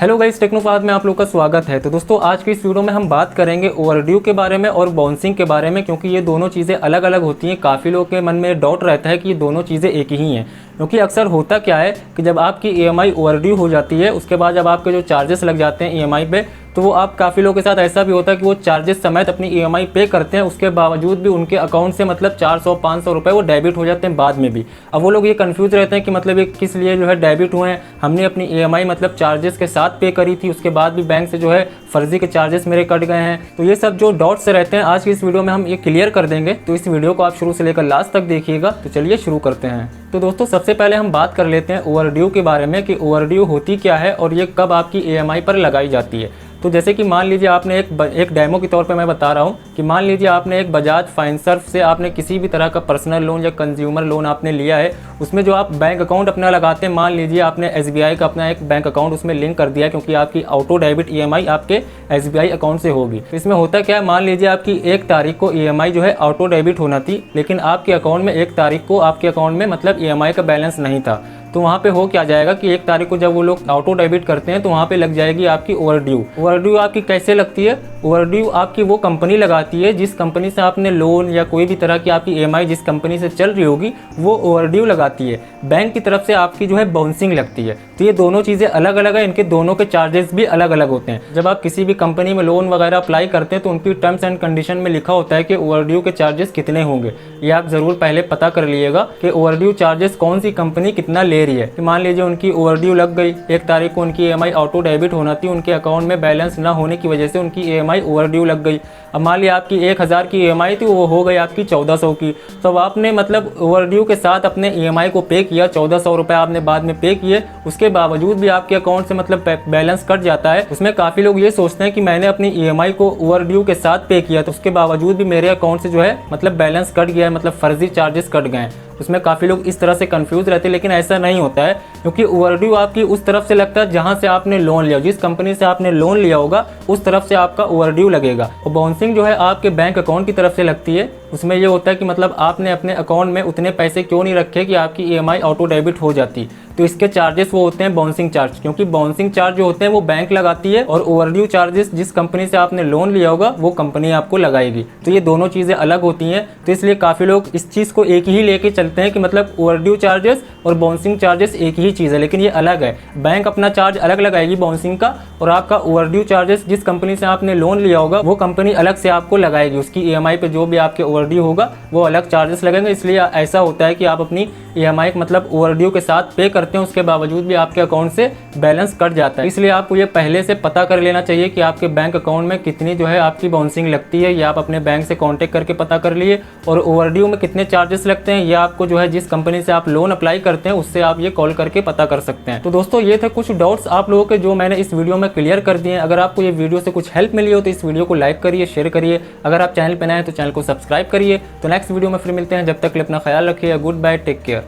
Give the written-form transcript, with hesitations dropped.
Hello guys, टेक्नोपाथ में आप लोग का स्वागत है। तो दोस्तों आज की इस वीडियो में हम बात करेंगे ओवरड्यू के बारे में और बाउंसिंग के बारे में, क्योंकि ये दोनों चीज़ें अलग अलग होती हैं। काफ़ी लोगों के मन में डाउट रहता है कि ये दोनों चीज़ें एक ही हैं, क्योंकि अक्सर होता क्या है कि जब आपकी ईएमआई ओवरड्यू हो जाती है, उसके बाद जब आपके जो चार्जेस लग जाते हैं ईएमआई पे, तो वो आप काफ़ी लोगों के साथ ऐसा भी होता है कि वो चार्जेस समेत अपनी ईएमआई पे करते हैं, उसके बावजूद भी उनके अकाउंट से मतलब 400-500 रुपये वो डेबिट हो जाते हैं बाद में भी। अब वो लोग ये कंफ्यूज रहते हैं कि मतलब ये किस लिए जो है डेबिट हुए हैं। हमने अपनी ईएमआई मतलब चार्जेस के साथ पे करी थी, उसके बाद भी बैंक से जो है फर्जी के चार्जेस मेरे कट गए हैं। तो ये सब जो डाउट्स रहते हैं आज की इस वीडियो में हम ये क्लियर कर देंगे। तो इस वीडियो को आप शुरू से लेकर लास्ट तक देखिएगा। तो चलिए शुरू करते हैं। तो दोस्तों सबसे पहले हम बात कर लेते हैं ओवरड्यू के बारे में कि ओवरड्यू होती क्या है और ये कब आपकी ईएमआई पर लगाई जाती है। तो जैसे कि मान लीजिए आपने एक डेमो के तौर पे मैं बता रहा हूँ कि मान लीजिए आपने एक बजाज फाइनसर्व से आपने किसी भी तरह का पर्सनल लोन या कंज्यूमर लोन आपने लिया है। उसमें जो आप बैंक अकाउंट अपना लगाते हैं, मान लीजिए आपने एसबीआई का अपना एक बैंक अकाउंट उसमें लिंक कर दिया, क्योंकि आपकी ऑटो डेबिट ईएमआई आपके एसबीआई अकाउंट से होगी। तो इसमें होता क्या है, मान लीजिए आपकी 1 तारीख को ईएमआई जो है ऑटो डेबिट होना थी, लेकिन आपके अकाउंट में 1 तारीख को आपके अकाउंट में मतलब ईएमआई का बैलेंस नहीं था। तो वहाँ पे हो क्या जाएगा कि 1 तारीख को जब वो लोग ऑटो डेबिट करते हैं तो वहाँ पे लग जाएगी आपकी ओवरड्यू। ओवरड्यू आपकी कैसे लगती है? ओवरड्यू आपकी वो कंपनी लगाती है जिस कंपनी से आपने लोन या कोई भी तरह की आपकी ईएमआई जिस कंपनी से चल रही होगी वो ओवरड्यू लगाती है। बैंक की तरफ से आपकी जो है बाउंसिंग लगती है। तो ये दोनों चीज़ें अलग अलग है, इनके दोनों के चार्जेस भी अलग अलग होते हैं। जब आप किसी भी कंपनी में लोन वगैरह अप्लाई करते हैं तो उनकी टर्म्स एंड कंडीशन में लिखा होता है कि ओवरड्यू के चार्जेस कितने होंगे। ये आप ज़रूर पहले पता कर लीजिएगा कि ओवरड्यू चार्जेस कौन सी कंपनी कितना ले रही है। कि मान लीजिए उनकी ओवरड्यू लग गई, 1 तारीख को उनकी ईएमआई ऑटो डेबिट होना थी, उनके अकाउंट में बैलेंस ना होने की वजह से उनकी ईएमआई ओवरड्यू लग गई। अब मान लिया आपकी 1000 की ईएमआई थी, वो हो गई आपकी 1400 की। तो अब आपने मतलब ओवरड्यू के साथ अपने ईएमआई को पे किया, 1400 रुपये आपने बाद में पे किए, उसके बावजूद भी आपके अकाउंट से मतलब बैलेंस कट जाता है। उसमें काफ़ी लोग ये सोचते हैं कि मैंने अपनी ईएमआई को ओवरड्यू के साथ पे किया, तो उसके बावजूद भी मेरे अकाउंट से जो है मतलब बैलेंस कट गया है, मतलब फर्जी चार्जेस कट गए हैं। उसमें काफ़ी लोग इस तरह से कंफ्यूज रहते हैं, लेकिन ऐसा नहीं होता है, क्योंकि ओवरड्यू आपकी उस तरफ से लगता है जहां से आपने लोन लिया, जिस कंपनी से आपने लोन लिया होगा उस तरफ से आपका ओवरड्यू लगेगा। और बाउंसिंग जो है आपके बैंक अकाउंट की तरफ से लगती है। उसमें ये होता है कि मतलब आपने अपने अकाउंट में उतने पैसे क्यों नहीं रखे कि आपकी ईएमआई ऑटो डेबिट हो जाती। तो इसके चार्जेस वो होते हैं बाउंसिंग चार्ज, क्योंकि बाउंसिंग चार्ज जो होते हैं वो बैंक लगाती है और ओवरड्यू चार्जेस जिस कंपनी से आपने लोन लिया होगा वो कंपनी आपको लगाएगी। तो ये दोनों चीज़ें अलग होती हैं। तो इसलिए काफ़ी लोग इस चीज़ को एक ही लेके चलते हैं कि मतलब ओवरड्यू चार्जेस और बाउंसिंग चार्जेस एक ही चीज़ है, लेकिन ये अलग है। बैंक अपना चार्ज अलग लगाएगी बाउंसिंग का, और आपका ओवरड्यू चार्जेस जिस कंपनी से आपने लोन लिया होगा वो कंपनी अलग से आपको लगाएगी। उसकी ईएमआई पे जो भी आपके ओवरड्यू होगा वो अलग चार्जेस लगेंगे। इसलिए ऐसा होता है कि आप अपनी ईएमआई मतलब ओवरड्यू के साथ पे करते हैं, उसके बावजूद भी आपके अकाउंट से बैलेंस कट जाता है। इसलिए आपको ये पहले से पता कर लेना चाहिए कि आपके बैंक अकाउंट में कितनी जो है आपकी बाउंसिंग लगती है। ये आप अपने बैंक से कांटेक्ट करके पता कर लिए। और ओवरड्यू में कितने चार्जेस लगते हैं ये आपको जो है जिस कंपनी से आप लोन अप्लाई करते हैं उससे आप ये कॉल करके पता कर सकते हैं। तो दोस्तों ये थे कुछ डाउट्स आप लोगों के जो मैंने इस वीडियो में क्लियर कर दिए हैं। अगर आपको ये वीडियो से कुछ हेल्प मिली हो तो इस वीडियो को लाइक करिए, शेयर करिए। अगर आप चैनल पर नए हैं तो चैनल को सब्सक्राइब करिए। तो नेक्स्ट वीडियो में फिर मिलते हैं, जब तक के लिए अपना ख्याल रखिए। Good bye, take care.